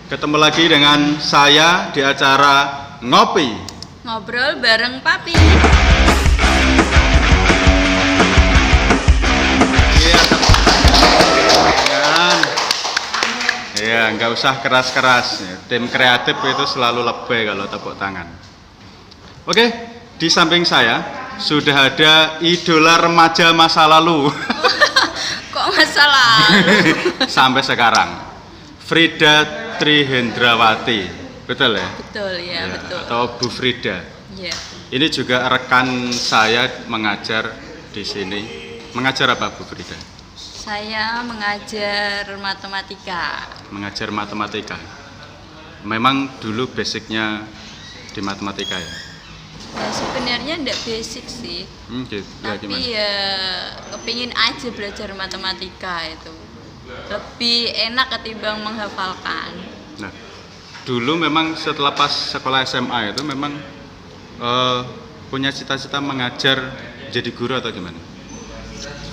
Ketemu lagi dengan saya di acara Ngopi Ngobrol bareng Papi. Iya, ya, nggak usah keras-keras. Tim kreatif itu selalu lebay kalau tepuk tangan. Oke, di samping saya sudah ada idola remaja masa lalu. Kok masa lalu? Sampai sekarang, Frida Trihendrawati, betul ya? Betul ya, betul. Atau Bu Frida. Ya. Ini juga rekan saya mengajar di sini. Mengajar apa Bu Frida? Saya mengajar matematika. Mengajar matematika. Memang dulu basicnya di matematika ya? Ya, sebenarnya enggak basic sih. Gitu. Tapi ya kepingin aja belajar matematika itu. Lebih enak ketimbang menghafalkan. Nah, dulu memang setelah pas sekolah SMA itu memang punya cita-cita mengajar jadi guru atau gimana?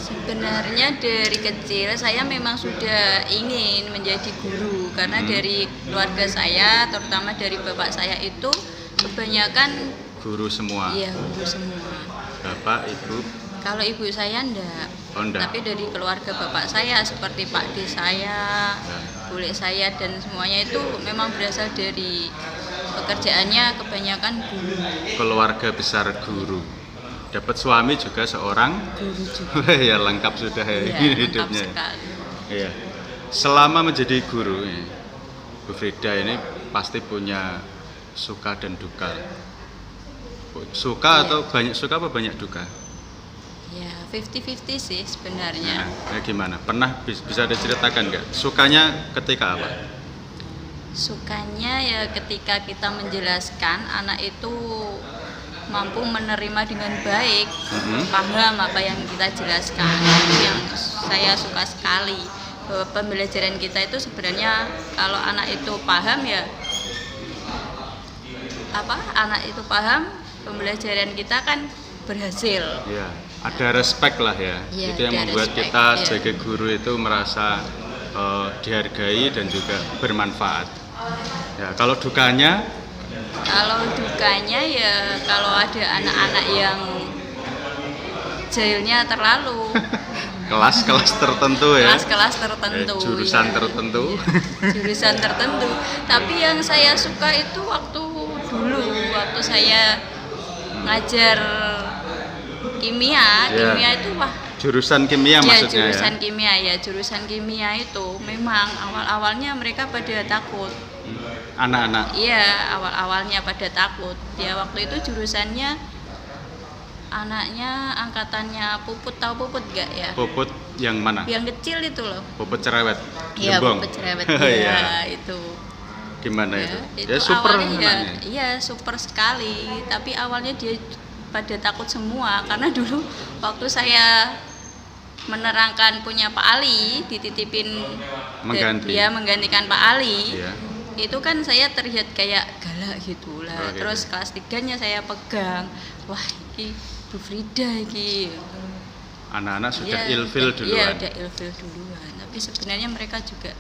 Sebenarnya dari kecil saya memang sudah ingin menjadi guru karena dari keluarga saya, terutama dari bapak saya itu kebanyakan Guru semua. iya guru semua. Bapak, Ibu. Kalau ibu saya enggak. Oh, enggak. Tapi dari keluarga bapak saya seperti Pak D saya, bule saya dan semuanya itu memang berasal dari pekerjaannya kebanyakan guru. Keluarga besar guru. Dapat suami juga seorang Guru juga. ya lengkap sudah ya, Iya, hidupnya. lengkap sekali. Iya. Selama menjadi guru, Bu Frida ini pasti punya suka dan duka. Suka Iya. atau banyak suka apa banyak duka? Ya, 50-50 sih sebenarnya. Nah, gimana? Pernah bisa diceritakan nggak? Sukanya ketika apa? Sukanya ya ketika kita menjelaskan anak itu mampu menerima dengan baik, paham apa yang kita jelaskan. Itu yang saya suka sekali. Bahwa pembelajaran kita itu sebenarnya kalau anak itu paham ya anak itu paham, pembelajaran kita kan berhasil. Ya, ada respect lah ya. Iya, Itu yang ada membuat respect, kita iya. sebagai guru itu merasa dihargai dan juga bermanfaat. Ya, kalau dukanya Kalau dukanya ya kalau ada anak-anak yang jahilnya terlalu, kelas-kelas tertentu ya. kelas-kelas tertentu, Jurusan ya. tertentu. Jurusan tertentu. Tapi yang saya suka itu waktu saya ngajar kimia, Ya. kimia itu wah. Jurusan kimia Ya, maksudnya jurusan ya. kimia ya, jurusan kimia itu memang awal-awalnya mereka pada takut. Anak-anak. Iya, awal-awalnya pada takut. Ya waktu itu jurusannya anaknya angkatannya Puput, tahu Puput gak ya? Puput yang mana? Yang kecil itu loh. Puput cerewet. Iya, Gembong. Puput cerewet. Iya. Iya, itu. Gimana Ya, itu? Ya super awalnya ya, anaknya. iya super sekali. Tapi awalnya dia pada takut semua karena dulu waktu saya menerangkan punya Pak Ali dititipin Mengganti. dia menggantikan Pak Ali. Iya. Itu kan saya terlihat kayak galak gitu lah. Oh, gitu. Terus kelas 3-nya saya pegang. Wah, ini Bu Frida ini. Anak-anak sudah Ya, ilfil Iya, duluan. udah ilfil duluan. Tapi sebenarnya mereka juga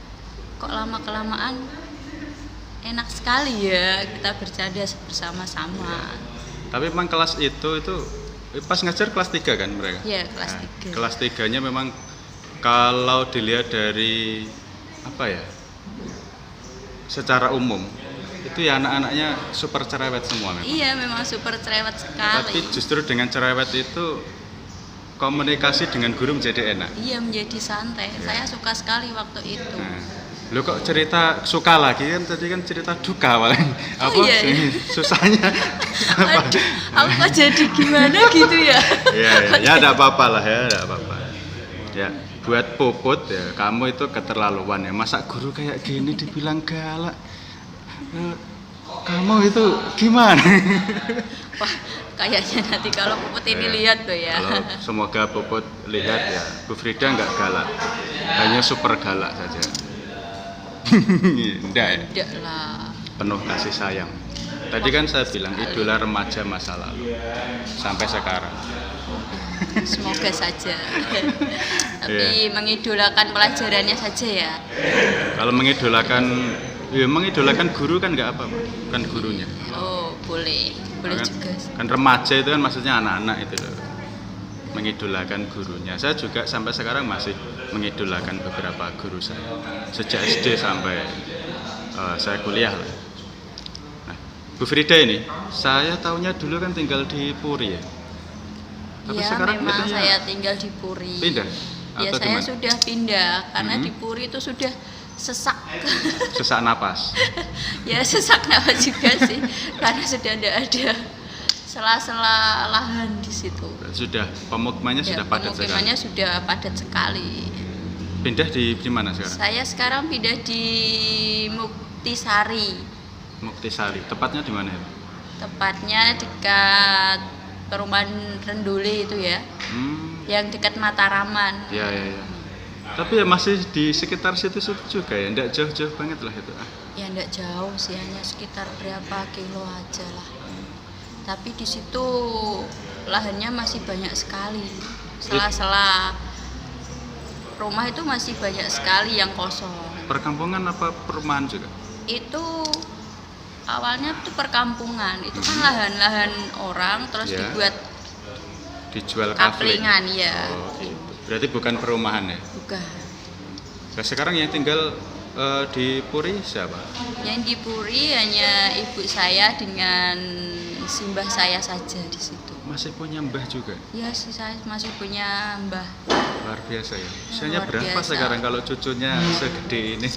kok lama-kelamaan enak sekali ya kita bercanda bersama-sama. Tapi memang kelas itu pas ngajar kelas 3 kan mereka? Iya, kelas Nah, 3. kelas 3-nya memang kalau dilihat dari apa ya? Secara umum itu ya anak-anaknya super cerewet semua memang. Iya, memang super cerewet sekali. Tapi justru dengan cerewet itu komunikasi dengan guru menjadi enak. Iya, menjadi santai. Saya suka sekali waktu itu. Nah, lo kok cerita suka lagi kan tadi kan cerita duka paling apa iya, sih iya. susahnya apa? Aduh, aku kok jadi gimana gitu ya? Ya enggak apa-apa lah ya, enggak apa-apa. Ya, buat Puput ya, kamu itu keterlaluan ya. Masa guru kayak gini dibilang galak? Kamu itu gimana? Wah, kayaknya nanti kalau Puput ini lihat tuh ya. Kalau semoga Puput lihat ya, Bu Frida enggak galak. Hanya super galak saja. Enggak ya? Tidak lah. Penuh kasih sayang. Tadi kan saya bilang idola remaja masa lalu sampai sekarang. Semoga saja. Tapi mengidolakan pelajarannya saja ya. Kalau mengidolakan Ya mengidolakan guru kan nggak apa-apa, kan gurunya. Oh, boleh kan, juga. kan remaja itu kan maksudnya anak-anak itu loh. Mengidolakan gurunya. Saya juga sampai sekarang masih mengidolakan beberapa guru saya. Sejak SD sampai saya kuliah lah. Nah, Bu Frida ini, saya tahunya dulu kan tinggal di Puri ya. Tapi Ya, sekarang memang katanya saya tinggal di Puri. pindah? Ya, Atau saya gimana? sudah pindah karena di Puri itu sudah sesak. Sesak napas. Ya, sesak napas juga sih karena sudah tidak ada sela-sela lahan di situ. Sudah pemukimannya Ya, sudah padat sekali. pemukimannya sudah padat sekali. Pindah di mana sekarang? Saya sekarang pindah di Muktisari. Muktisari. Tepatnya di mana ya? Tepatnya dekat perumahan Rendole itu ya, yang dekat Mataraman. Ya, ya, ya. Tapi ya masih di sekitar situ juga ya, enggak jauh-jauh banget lah itu. Ya enggak jauh sih, hanya sekitar berapa kilo aja lah. Tapi di situ lahannya masih banyak sekali. Sela-sela rumah itu masih banyak sekali yang kosong. Perkampungan apa perumahan juga? Itu awalnya itu perkampungan, itu kan lahan-lahan orang terus Ya. dibuat Dijual kafling. kaplingan ya. Oh, gitu. Berarti bukan perumahan ya? Bukan. Nah, sekarang yang tinggal di Puri siapa? Yang di Puri hanya ibu saya dengan simbah saya saja di situ. Masih punya mbah juga? Ya sih, saya masih punya mbah. Luar biasa ya. Usianya Luar berapa biasa. sekarang kalau cucunya segede ini?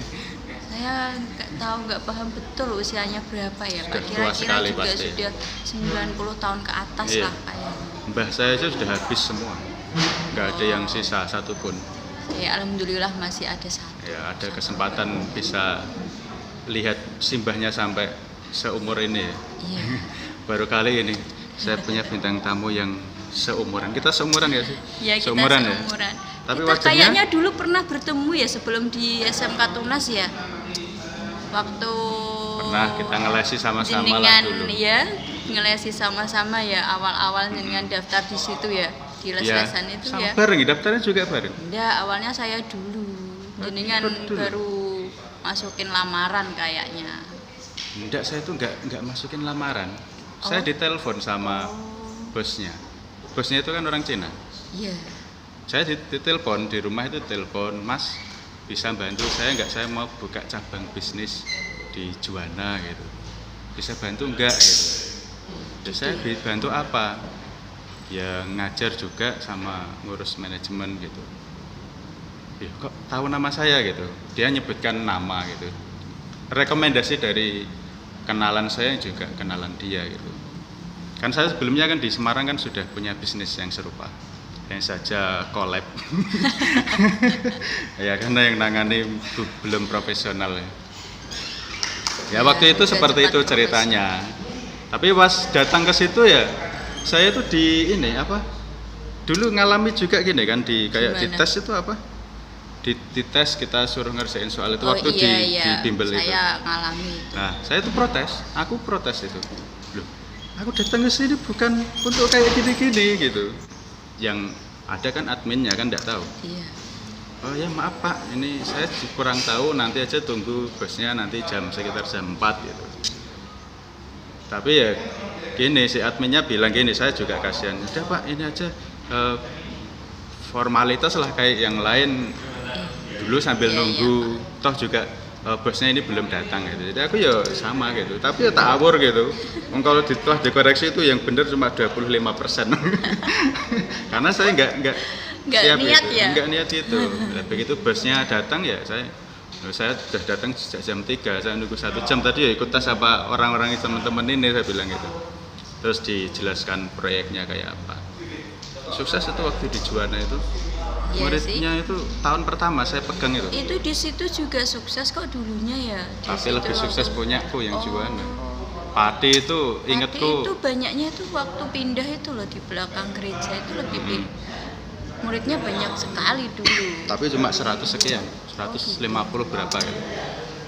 Saya nggak tahu, nggak paham betul usianya berapa ya Sudah Pak. tua Kira-kira sekali juga pasti. sudah 90 tahun ke atas Iya. lah kayaknya. Mbah saya itu sudah habis semua. Nggak ada yang sisa satupun. Ya alhamdulillah masih ada satu. Ya, ada kesempatan bisa lihat simbahnya sampai seumur ini ya. Iya. Baru kali ini saya punya bintang tamu yang seumuran. Kita seumuran ya sih? Ya kita seumuran. seumuran. Tapi Kita wajahnya kayaknya dulu pernah bertemu ya sebelum di SMK Tunas ya. Waktu pernah kita ngelesi sama-sama lah jenengan dulu. ya ngelesi sama-sama ya, awal-awal dengan daftar di situ ya, di les-lesan itu sama ya. bareng, daftarnya juga bareng. Enggak, awalnya saya dulu. Jenengan dulu. baru masukin lamaran kayaknya. Enggak, saya tuh enggak masukin lamaran. Saya Oh. ditelepon sama bosnya. Bosnya itu kan orang Cina. Iya. Saya ditelepon di rumah itu, telepon, "Mas, bisa bantu saya enggak? Saya mau buka cabang bisnis di Juwana gitu. Bisa bantu enggak gitu?" Ya, saya bantu apa? Ya ngajar juga sama ngurus manajemen gitu. Ya, kok tahu nama saya gitu? Dia nyebutkan nama gitu. Rekomendasi dari kenalan saya juga kenalan dia gitu. Kan saya sebelumnya kan di Semarang kan sudah punya bisnis yang serupa, yang saja collab. Ya karena yang nangani belum profesional ya. Ya waktu itu udah seperti cepat itu ceritanya. Tapi pas datang ke situ ya, saya tuh di ini apa? Dulu ngalami juga gini kan, di kayak di Gimana? tes itu apa? Di tes kita suruh ngerjain soal itu Oh waktu iya, di bimbel itu. saya ngalami itu. Nah, saya tuh protes, aku protes itu. Loh, aku datang ke sini bukan untuk kayak gini-gini gitu. Yang ada kan adminnya kan enggak tahu. Iya. Oh ya maaf Pak, ini saya kurang tahu, nanti aja tunggu bosnya nanti sekitar jam 4 gitu. Tapi ya gini, si adminnya bilang gini, saya juga kasihan. Udah Pak, ini aja formalitas lah kayak yang lain dulu sambil Iya, nunggu. Toh juga bosnya ini belum datang gitu. Jadi aku ya sama gitu. Tapi ya tak awur gitu. Kalau telah dikoreksi itu yang benar cuma 25%. Karena saya nggak Nggak siap niat itu. ya? Nggak niat itu. Nah, begitu bosnya datang ya saya sudah datang sejak jam 3, saya nunggu 1 jam tadi ya ikut tes apa orang-orang teman-teman ini, saya bilang gitu. Terus dijelaskan proyeknya kayak apa. Sukses itu waktu di Juwana itu. Iya Muridnya itu tahun pertama saya pegang itu. Itu di situ juga sukses kok dulunya ya. Di Tapi situ lebih sukses waktu- punyaku yang Oh. Juwana. Pati itu Tapi ingatku. itu banyaknya itu waktu pindah itu loh, di belakang gereja itu lebih muridnya banyak sekali dulu. Tapi cuma 100 sekian, 150 berapa gitu.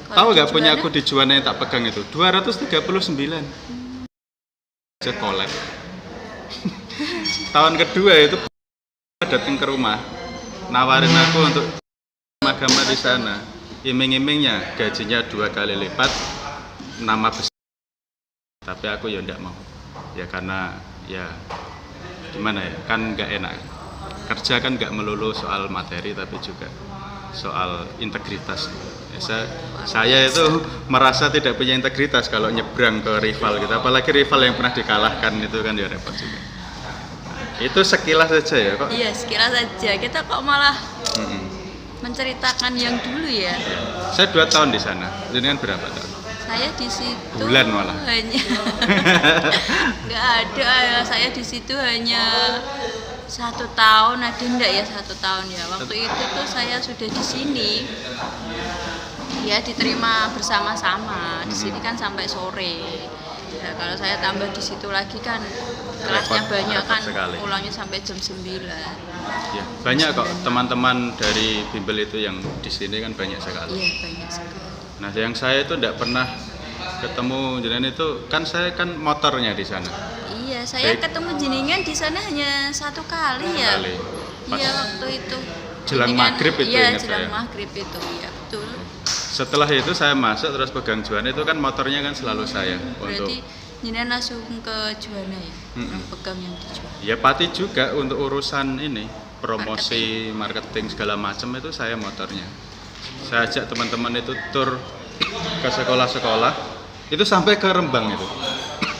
Kalau Tahu di nggak punya Juwana, aku di Juwana yang tak pegang itu 239. Saya collab. Tahun kedua itu datang ke rumah, nawarin aku untuk agama di sana. iming-imingnya gajinya 2 kali lipat, nama besar. Tapi aku ya ndak mau. Ya karena ya gimana ya, kan nggak enak. Kerja kan nggak melulu soal materi tapi juga soal integritas. Ya, saya itu merasa tidak punya integritas kalau nyebrang ke rival gitu, apalagi rival yang pernah dikalahkan itu kan ya repot juga. Itu sekilas saja ya kok. Iya, sekilas saja. Kita kok malah menceritakan yang dulu ya. Saya 2 tahun di sana. Ini kan berapa tahun? Saya di situ Bulan malah. hanya nggak ada ya. Saya di situ hanya 1 tahun, ada enggak ya 1 tahun ya. Waktu itu tuh saya sudah di sini, ya diterima bersama-sama. Di sini kan sampai sore. Ya, kalau saya tambah di situ lagi kan kelasnya banyak kan, sekali. pulangnya sampai jam 9. Ya, banyak kok teman-teman dari bimbel itu yang di sini kan banyak sekali. Iya, banyak sekali. Nah, yang saya itu tidak pernah ketemu jenengan itu kan saya kan motornya di sana. Iya, saya Baik. ketemu jenengan di sana hanya 1 kali ya. Kali. Pas Iya, waktu itu. jelang Jenengan- maghrib itu iya, ingat jelang saya. maghrib itu, ya betul. Setelah itu saya masuk terus pegang Juana itu kan motornya kan selalu saya untuk Berarti jenengan langsung ke Juana ya, yang pegang yang di Juana. ya Pati juga untuk urusan ini promosi marketing segala macam itu saya motornya. Saya ajak teman-teman itu tur ke sekolah-sekolah itu sampai ke Rembang itu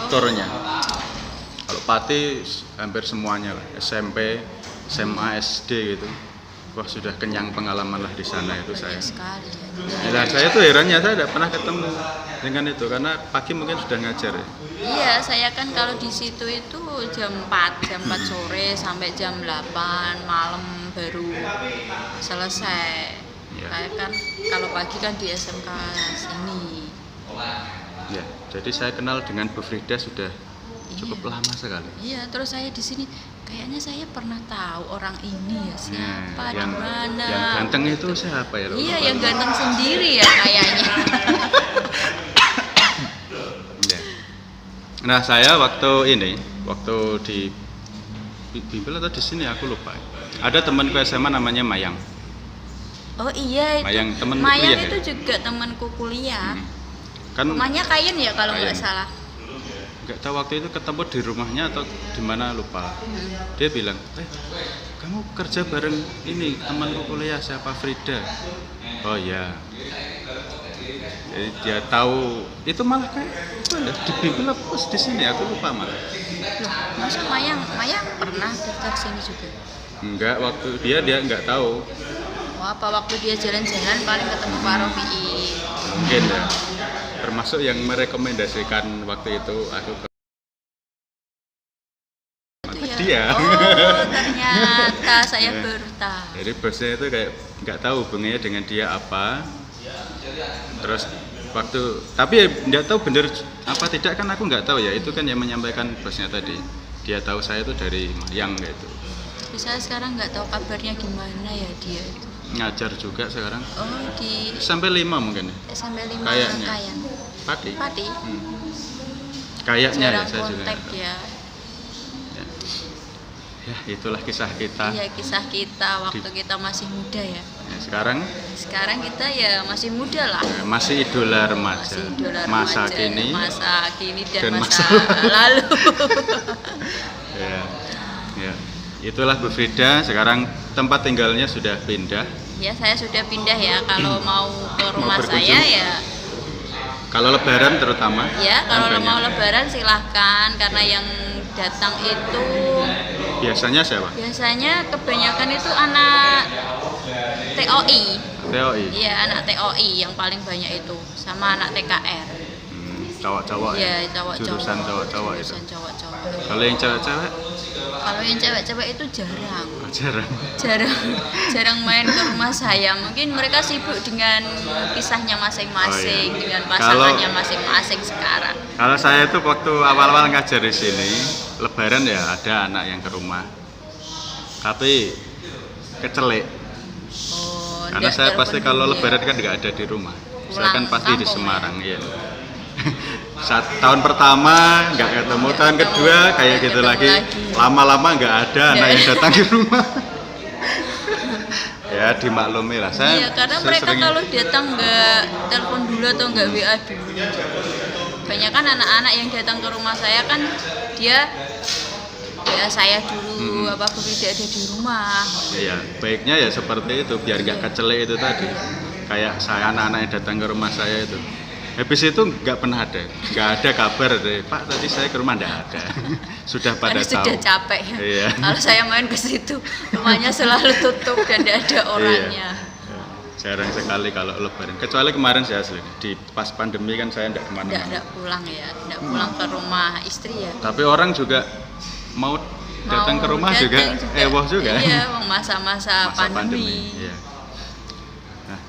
turnya. Kalau Pati hampir semuanya lah, SMP, SMA, SD gitu. Wah sudah kenyang pengalaman lah di sana itu saya. Banyak sekali ya. Nah, saya tuh herannya saya tidak pernah ketemu dengan itu karena pagi mungkin sudah ngajar ya. Iya, saya kan kalau di situ itu jam 4 sore sampai jam 8 malam baru selesai. Iya. Saya kan kalau pagi kan di SMK sini. Ya, jadi saya kenal dengan Bu Frida sudah cukup lama sekali. Iya, terus saya di sini kayaknya saya pernah tahu orang ini ya, siapa, di yang, mana. yang ganteng itu siapa ya? Iya, yang ganteng sendiri ya kayaknya. Ya. Nah, saya waktu di Bimbel atau di sini aku lupa. Ada temanku SMA namanya Mayang. Oh iya, itu Mayang, temenku Mayang kuliah itu ya? juga temanku kuliah. Kan Rumahnya Kayen ya kalau nggak Kayen. salah. nggak tahu waktu itu ketemu di rumahnya atau di mana lupa. Dia bilang, kamu kerja bareng ini temanku kuliah siapa Frida? Oh ya. Jadi dia tahu itu malah kayak di Bimbel apa di sini aku lupa malah. Loh, masa Mayang pernah daftar sini juga? Enggak, waktu dia nggak tahu. Oh, apa waktu dia jalan-jalan paling ketemu Pak Rofi'i. Mungkin ya. Termasuk yang merekomendasikan waktu itu aku ke Itu ya. dia. Oh, ternyata saya Ya. baru tahu. Jadi bosnya itu kayak nggak tahu hubungannya dengan dia apa. Terus waktu tapi ya nggak tahu bener apa tidak kan aku nggak tahu ya, itu kan yang menyampaikan bosnya tadi. Dia tahu saya itu dari Mayang gitu. Tapi saya sekarang nggak tahu kabarnya gimana ya dia itu. Ngajar juga sekarang. Oh, di Sampai 5 mungkin ya. SMP 5 Kayaknya. Kayan. Pati. Pati. Kayaknya ya Jarang saya juga. kontak nggak tahu. ya. Ya, itulah kisah kita. Iya, kisah kita waktu kita masih muda ya. Ya, sekarang Sekarang kita ya masih muda lah. masih idola remaja. Masih idola Masa remaja, kini. masa kini dan, dan masa, masa lalu. Ya. Ya. Itulah Bu Frida, sekarang tempat tinggalnya sudah pindah. Ya, saya sudah pindah ya. Kalau mau ke rumah berkunjung? saya ya, Kalau lebaran terutama. ya kan kalau banyak. mau lebaran silahkan. Karena yang datang itu Biasanya siapa? biasanya kebanyakan itu anak TOI. TOI. Iya, anak TOI yang paling banyak itu, sama anak TKR. Cowok-cowok Iya, ya. cowok-cowok. Jurusan cowok-cowok itu. Jurusan cowok-cowok. Kalau yang cewek-cewek Kalau yang cewek-cewek itu jarang. jarang. Jarang main ke rumah saya. Mungkin mereka sibuk dengan kisahnya masing-masing, Oh, iya. dengan pasangannya masing-masing sekarang. Kalau saya itu waktu awal-awal ngajar di sini, lebaran ya ada anak yang ke rumah. Tapi kecelek. Oh, Karena ndak saya telepon pasti kalau dulu ya. lebaran kan nggak ada di rumah. Saya kan Pulang pasti di kampung Semarang, iya. Tahun pertama nggak ketemu, tahun kedua kayak nggak gitu ketemu lagi. lagi. Lama-lama nggak ada anak yang datang di rumah. Ya Ya dimaklumi lah. Iya, karena mereka kalau datang nggak telepon dulu atau nggak WA dulu. Banyak kan anak-anak yang datang ke rumah saya kan dia WA saya dulu, apa aku tidak ada di rumah. Iya, baiknya ya seperti itu biar nggak kecelek itu tadi. Kayak saya anak-anak yang datang ke rumah saya itu. Habis itu nggak pernah ada, nggak ada kabar deh. Pak tadi saya ke rumah nggak ada. Sudah pada tahu. Sudah capek ya. Iya. Kalau saya main ke situ, rumahnya selalu tutup dan tidak ada orangnya. Iya. Jarang sekali kalau lebaran. Kecuali kemarin saya asli di pas pandemi kan saya nggak kemana-mana. Nggak pulang ya, nggak pulang ke rumah istri ya. Tapi orang juga mau datang ke rumah juga, ewoh juga. Iya, masa-masa pandemi. Iya. Nah,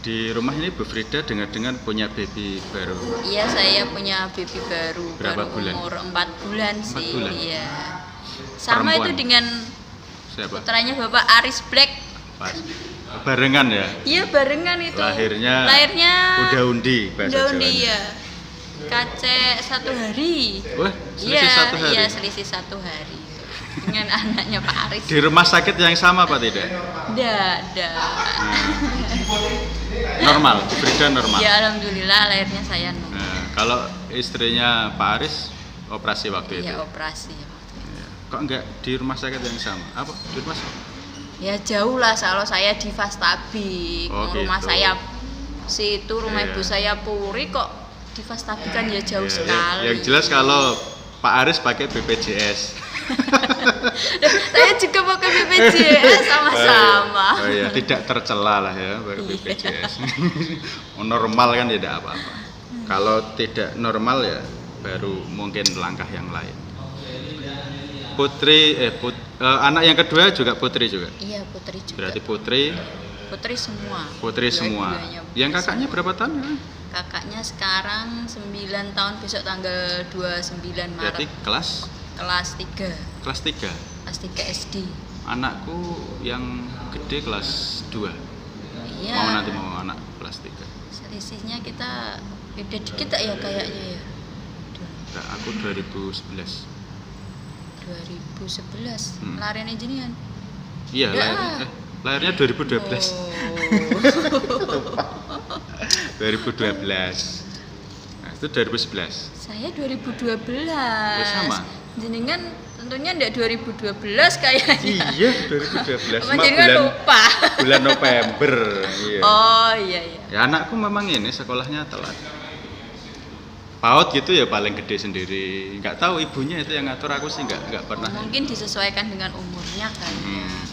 di rumah ini Bu Frida dengar-dengar punya baby baru. Iya, saya punya baby baru. Berapa baru bulan? Umur 4 bulan sih. 4 bulan? Iya. Sama Perempuan. itu dengan Siapa? putranya Bapak Aris Black. Pas. Barengan ya. Iya, barengan itu. Lahirnya udah undi bahasa udah undi Jawanya. ya. Kacek 1 hari. Wah, selisih 1 hari. Iya, selisih 1 hari. Dengan anaknya Pak Aris. Di rumah sakit yang sama apa tidak? Ada. Normal, Bu Frida normal. Ya alhamdulillah lahirnya saya normal. Nah, kalau istrinya Pak Aris operasi waktu itu. Iya, operasi waktu itu. Ya. Kok enggak di rumah sakit yang sama? Apa? Di rumah sakit? Ya jauh lah, kalau saya di Fastabik. Oh, Rumah gitu. saya situ, rumah Iya. ibu saya Puri kok di Fastabik kan ya jauh Ya, sekali. yang jelas kalau Pak Aris pakai BPJS. Saya juga pakai BPJS sama-sama. Oh iya, tidak tercela lah ya pakai Iya. BPJS. Normal kan tidak apa-apa. Kalau tidak normal ya baru mungkin langkah yang lain. Anak yang kedua juga putri juga. Iya, putri juga. Berarti putri Putri semua. semua. Dua-duanya Yang putri kakaknya berapa tahun ya? Kakaknya sekarang 9 tahun, besok tanggal 29 Maret. Berarti kelas Kelas 3. kelas 3. Kelas 3 SD. Anakku yang gede kelas 2. Iya. Mau anak kelas 3. Selisihnya kita beda dikit ya kayaknya ya. Nah, aku 2011. 2011. Hmm. Larian jenengan. Iya, Udah. lahirnya 2012. Oh. 2012. Nah, itu 2011. Saya 2012. Ya, sama. Jenengan tentunya enggak 2012 kayaknya. Iya, 2012. Apa jenengan lupa? Bulan November. Iya. Oh, iya. Ya anakku memang ini sekolahnya telat. PAUD gitu ya paling gede sendiri. Nggak tahu ibunya itu yang ngatur, aku sih nggak pernah. Mungkin disesuaikan dengan umurnya kan.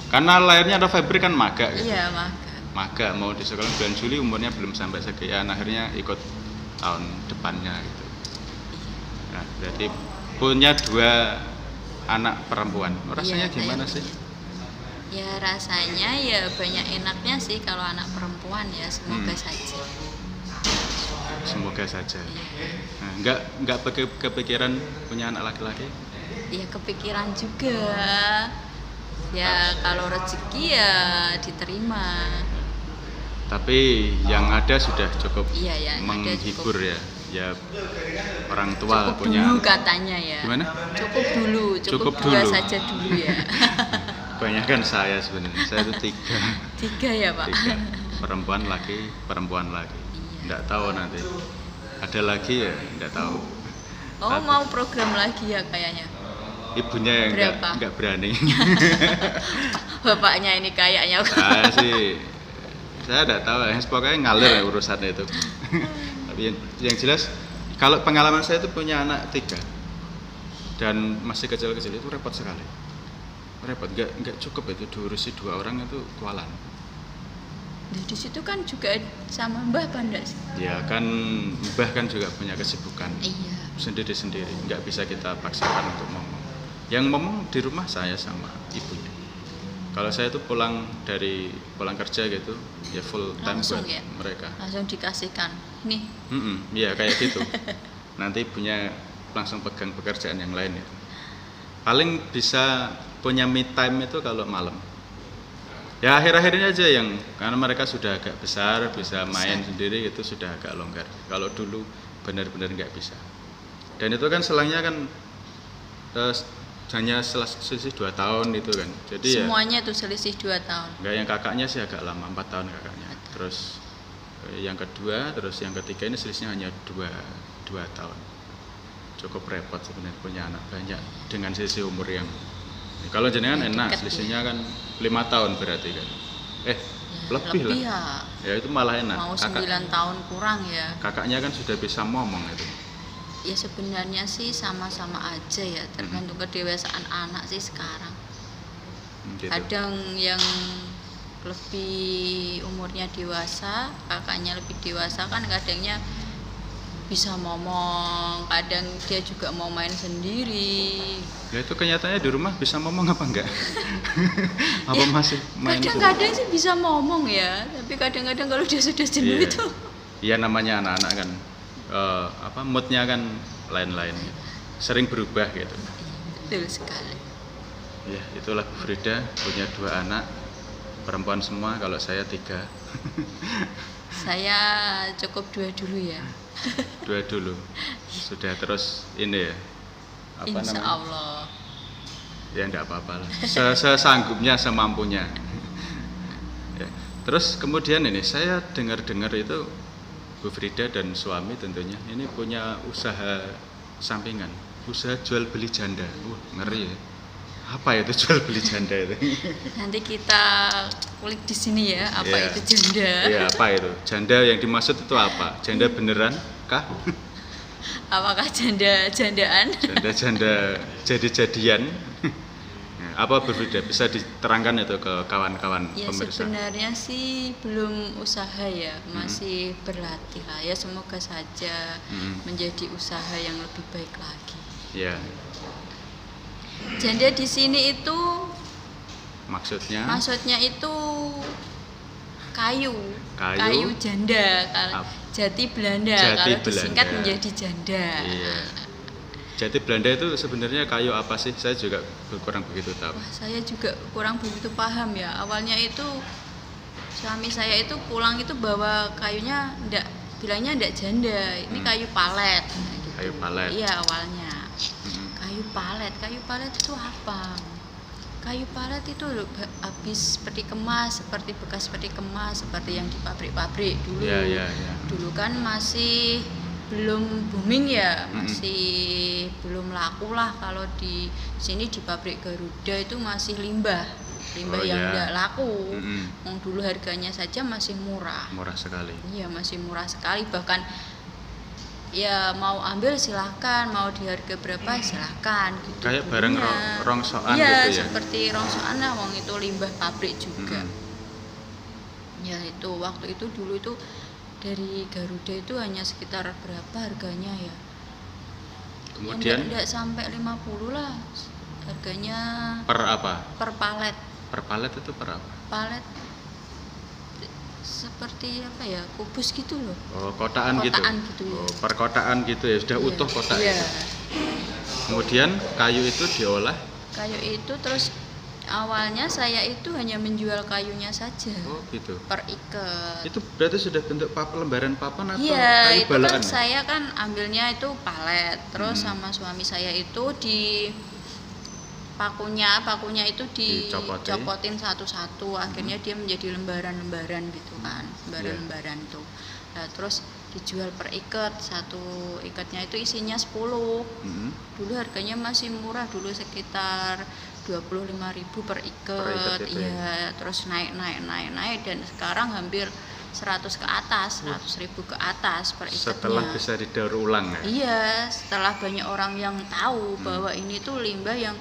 Karena lahirnya November kan maga gitu. Iya, maka. Maga mau di sekolah bulan Juli umurnya belum sampai sekian, akhirnya ikut tahun depannya gitu. Nah, berarti punya 2 anak perempuan. Rasanya Iya, gimana saya- sih? Ya rasanya ya banyak enaknya sih kalau anak perempuan ya, semoga saja. Semoga saja. Nah, nggak kepikiran punya anak laki-laki? Ya kepikiran juga. Ya kalau rezeki ya diterima. Tapi yang ada sudah cukup Iya, yang ada menghibur cukup. ya. Ya orang tua Cukup punya dulu katanya ya. Gimana? Cukup dulu, Cukup dua dulu. saja dulu ya. Kebanyakan saya sebenarnya. Saya itu 3. 3 ya Pak. 3. Perempuan lagi. Iya. Nggak tahu nanti. Ada lagi ya, nggak tahu. Oh Tapi mau program lagi ya kayaknya. ibunya yang Berapa? nggak berani. Bapaknya ini kayaknya. Saya nggak tahu. Pokoknya ngalir ya urusannya itu. Tapi yang jelas, kalau pengalaman saya itu punya anak 3 dan masih kecil-kecil itu repot sekali. Repot, nggak cukup itu diurusi 2 orang itu kualan. Di situ kan juga sama Mbah Pandas. Ya kan Mbah kan juga punya kesibukan Iya. sendiri-sendiri, nggak bisa kita paksakan untuk ngomong. Yang ngomong di rumah saya sama ibunya. Kalau saya tuh pulang kerja gitu, ya full time Langsung buat ya? mereka. Langsung dikasihkan. Nih, Iya kayak gitu. Nanti ibunya langsung pegang pekerjaan yang lain ya. Paling bisa punya me time itu kalau malam. Ya akhir-akhir ini aja yang karena mereka sudah agak besar, bisa main sendiri itu sudah agak longgar. Kalau dulu benar-benar nggak bisa. Dan itu kan selangnya kan hanya selisih 2 tahun itu kan. Jadi semuanya itu selisih 2 tahun. Enggak, yang kakaknya sih agak lama, 4 tahun kakaknya. Terus yang kedua, terus yang ketiga ini selisihnya hanya 2 tahun. Cukup repot sebenarnya punya anak banyak dengan selisih umur yang kalau jenengan enak, selisihnya kan 5 tahun berarti kan. Lebih lah. Ya itu malah enak. Mau 9 tahun kurang ya. Kakaknya kan sudah bisa ngomong itu. Ya sebenarnya sih sama-sama aja ya, tergantung kedewasaan anak sih sekarang. Gitu. Kadang yang lebih umurnya dewasa, kakaknya lebih dewasa kan kadangnya bisa ngomong, kadang dia juga mau main sendiri. Ya itu kenyataannya di rumah bisa ngomong apa enggak? Apa ya, masih main? Kadang-kadang sih bisa ngomong ya, tapi kadang-kadang kalau dia sudah jenuh itu. Iya namanya anak-anak kan, moodnya kan lain-lain, sering berubah gitu. Betul sekali. Ya itulah Bu Frida punya 2 anak, perempuan semua, kalau saya 3. Saya cukup 2 dulu ya. 2 dulu. Sudah terus ini ya. Insya Allah. Ya enggak apa-apa lah. Sesanggupnya, semampunya. Ya. Terus kemudian ini saya dengar-dengar itu Bu Frida dan suami tentunya ini punya usaha sampingan, usaha jual beli janda. Ngeri ya. Apa itu jual beli janda itu? Nanti kita kulik di sini ya, apa itu janda? Iya, apa itu? Janda yang dimaksud itu apa? Janda beneran kah? Apakah janda-jandaan? Janda-janda jadi-jadian? Apa berbeda? Bisa diterangkan itu ke kawan-kawan ya, pemirsa? Sebenarnya sih belum usaha ya, masih berlatih lah ya, semoga saja menjadi usaha yang lebih baik lagi. Ya. Janda di sini itu maksudnya itu kayu janda, jati Belanda, kalau disingkat menjadi janda. Iya. Jati Belanda itu sebenarnya kayu apa sih? Saya juga kurang begitu tahu. Saya juga kurang begitu paham ya. Awalnya itu suami saya itu pulang itu bawa kayunya, bilangnya ndak janda, ini kayu palet. Gitu. Kayu palet. Iya awalnya. Kayu palet itu apa? Kayu palet itu habis peti kemas, seperti bekas peti kemas, seperti yang di pabrik-pabrik dulu. Ya. Dulu kan masih belum booming ya, masih belum laku lah. Kalau di sini di pabrik Garuda itu masih limbah yang enggak laku. Dulu harganya saja masih murah sekali. Iya masih murah sekali, bahkan ya mau ambil silahkan, mau di harga berapa silahkan gitu. Kayak barang rongsokan gitu ya? Iya seperti rongsokan lah, wong itu limbah pabrik juga. Ya itu waktu itu dulu itu dari Garuda itu hanya sekitar berapa harganya ya? Kemudian enggak sampai 50 lah harganya. Per apa? Per palet. Per palet itu per apa? Palet seperti apa ya, kubus gitu loh. Kotaan gitu ya? Per kotaan gitu ya, sudah utuh kotak. Iya. Kemudian kayu itu diolah. Kayu itu terus awalnya saya itu hanya menjual kayunya saja. Gitu. Per ikat. Itu berarti sudah bentuk lembaran papan atau kayu balaan? Kan saya kan ambilnya itu palet, terus sama suami saya itu di pakunya itu dicopotin satu-satu, akhirnya dia menjadi lembaran-lembaran gitu kan, lembaran itu. Nah, terus dijual per ikat, satu ikatnya itu isinya 10. Dulu harganya masih murah, dulu sekitar 25.000 per ikat. Iya, terus naik dan sekarang hampir 100 ke atas, 100.000 ke atas per ikatnya. Setelah bisa didaur ulang ya? Iya, setelah banyak orang yang tahu bahwa ini tuh limbah yang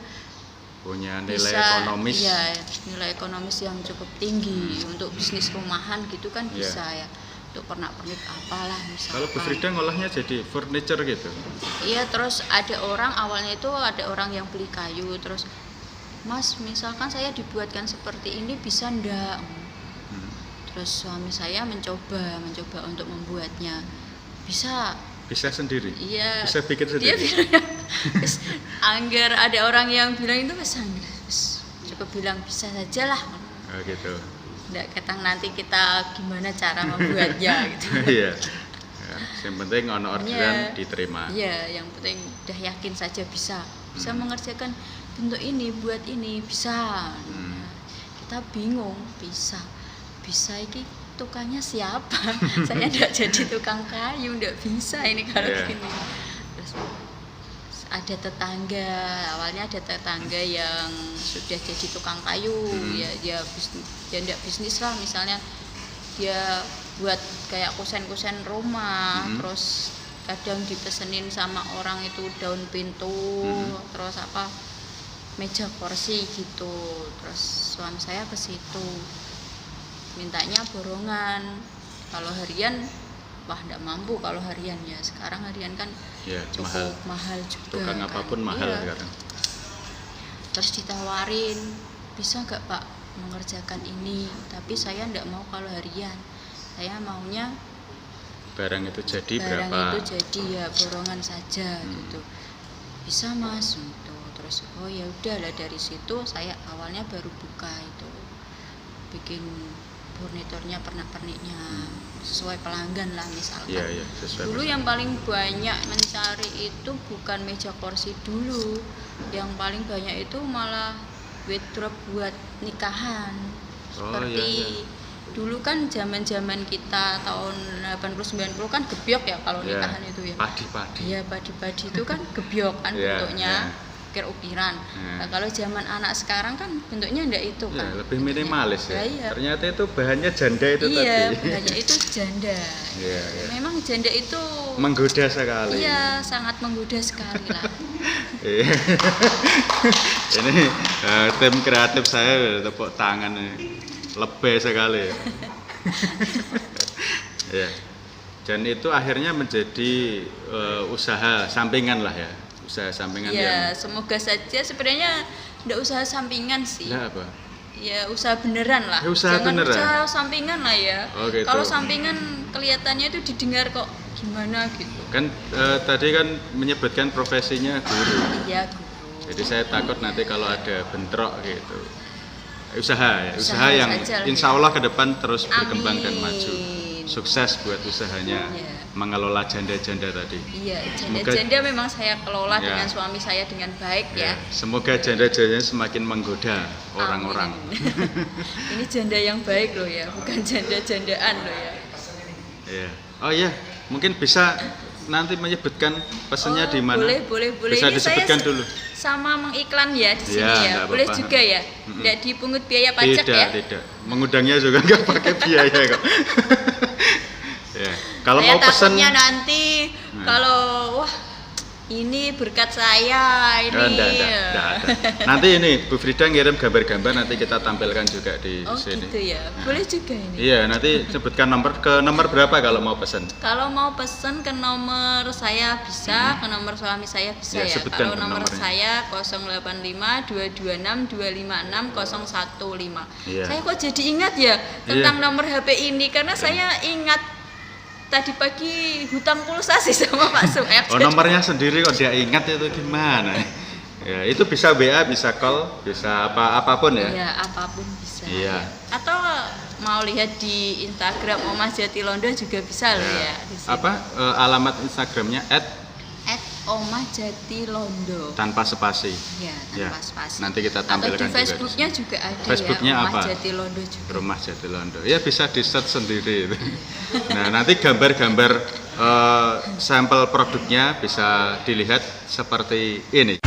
punya nilai ekonomis. Iya, nilai ekonomis yang cukup tinggi untuk bisnis rumahan gitu kan bisa ya. Untuk pernak-pernik apalah misalkan. Kalau Bu Frida ngolahnya jadi furniture gitu? Iya, terus ada awalnya itu ada orang yang beli kayu, terus Mas, misalkan saya dibuatkan seperti ini bisa ndak? Terus suami saya mencoba untuk membuatnya. Bisa sendiri? Iya. Bisa bikin sendiri? Angger ada orang yang bilang itu cukup bilang bisa saja lah. Gitu. Nggak ketang nanti kita gimana cara membuatnya gitu. Iya. Yang penting ono orderan diterima. Iya, yang penting udah yakin saja bisa mengerjakan bentuk ini, buat ini bisa. Hmm. Kita bingung, bisa ini tukangnya siapa? Saya tidak jadi tukang kayu, tidak bisa ini kalau Yeah. gini. Terus ada tetangga, awalnya ada tetangga yang sudah jadi tukang kayu, ya dia tidak bisnis lah, misalnya dia buat kayak kusen-kusen rumah, terus kadang dipesenin sama orang itu daun pintu, terus apa meja kursi gitu. Terus suami saya ke situ mintanya borongan. Kalau harian wah enggak mampu kalau harian ya. Sekarang harian kan Ya, cukup mahal juga. Tukang kan. apapun mahal Iya. sekarang. Terus ditawarin, bisa nggak Pak mengerjakan ini? Tapi saya enggak mau kalau harian. Saya maunya Barang itu jadi barang berapa? itu jadi ya borongan saja gitu. Bisa Mas gitu. Terus oh ya udahlah, dari situ saya awalnya baru buka itu, bikin furniturnya pernak-perniknya sesuai pelanggan lah misalkan. Iya, iya, sesuai. Dulu yang paling banyak mencari itu bukan meja kursi dulu, yang paling banyak itu malah wardrobe buat nikahan. Oh, Seperti iya, dulu kan zaman-zaman kita tahun 80-90 kan gebyok ya kalau Iya. nikahan itu ya. Padi-padi. Iya, padi-padi itu kan gebyok kan Iya, bentuknya, iya. ukir-ukiran. Iya. Nah, kalau zaman anak sekarang kan bentuknya enggak itu Ya, kan. lebih bentuknya. minimalis ya. Nah, iya. Ternyata itu bahannya janda itu Iya, tadi. bahannya itu janda. Iya, iya. Memang janda itu Menggoda sekali. iya sangat menggoda sekali lah. Iya. Ini tim kreatif saya tepuk tangan ini. Lebih sekali ya. Ya. Dan itu akhirnya menjadi usaha sampingan lah ya. Usaha sampingan Iya, semoga saja sebenarnya enggak usaha sampingan sih. Ya apa? Ya usaha beneran lah. Ya, usaha Jangan beneran. usaha sampingan lah ya. Oh, gitu. Kalau sampingan kelihatannya itu didengar kok gimana gitu. Kan tadi kan menyebutkan profesinya guru. Iya, guru. Jadi saya takut nanti kalau ada bentrok gitu. Usaha ya, usaha Usaha yang saja lah insya ya. Allah ke depan terus berkembang dan Amin. maju. Sukses buat usahanya Iya. mengelola janda-janda tadi. Iya, Semoga- janda-janda memang saya kelola Ya. dengan suami saya dengan baik ya. Semoga janda-jandanya semakin menggoda orang-orang. Amin. Ini janda yang baik loh ya, bukan janda-jandaan loh ya. Iya. Oh iya, mungkin bisa nanti menyebutkan pesannya di mana? Boleh. Bisa Ini disebutkan saya dulu. sama mengiklan ya di sini Ya, ya. nggak Boleh apa-apa. juga ya. Tidak dipungut biaya pajak Tidak, ya. tidak. Mengundangnya juga nggak pakai biaya kok. Ya. Kalau Saya mau pesan, takutnya nanti kalau wah ini berkat saya ini. enggak ada. Nanti ini Bu Frida ngirim gambar-gambar, nanti kita tampilkan juga di Oh sini. gitu ya. Boleh juga ini. Iya, nanti sebutkan ke nomor berapa kalau mau pesan. Kalau mau pesen ke nomor saya bisa, ke nomor suami saya bisa Ya, ya. sebutkan Kalau nomor nomornya. saya 085 226 256 015. Iya. Saya kok jadi ingat ya tentang nomor HP ini karena saya ingat tadi pagi hutang pulsa sih sama Pak Sueb. Oh, nomornya sendiri kok dia ingat itu gimana? Ya, itu bisa WA, bisa call, bisa apapun ya. Ya, apapun bisa. Iya. Atau mau lihat di Instagram Oma Jatilondo juga bisa loh ya di sini. Apa alamat Instagramnya Oma Jatilondo. tanpa spasi. Ya, Ya, tanpa spasi. nanti kita Atau tampilkan di juga Facebooknya juga ada Facebooknya ya, Oma apa? Jatilondo juga. Rumah Jatilondo. Ya bisa di search sendiri itu. Nah, nanti gambar-gambar sampel produknya bisa dilihat seperti ini.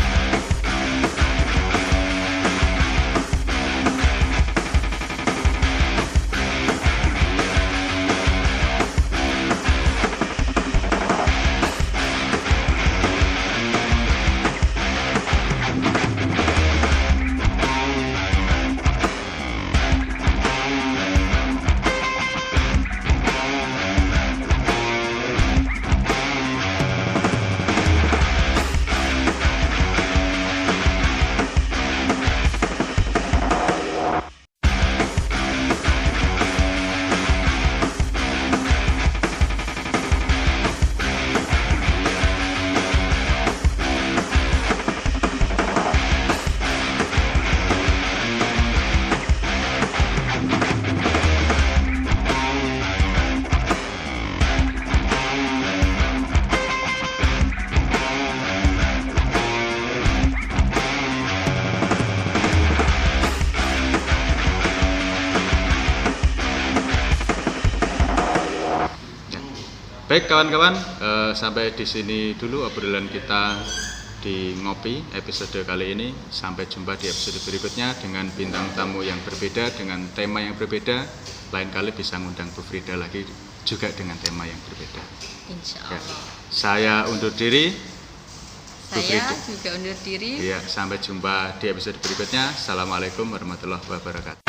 Baik kawan-kawan, sampai di sini dulu obrolan kita di Ngopi episode kali ini. Sampai jumpa di episode berikutnya dengan bintang tamu yang berbeda, dengan tema yang berbeda. Lain kali bisa ngundang Bu Frida lagi juga dengan tema yang berbeda. Insya Ya. Allah. Saya undur diri. Bu Saya Frida. juga undur diri. Ya, sampai jumpa di episode berikutnya. Assalamualaikum warahmatullahi wabarakatuh.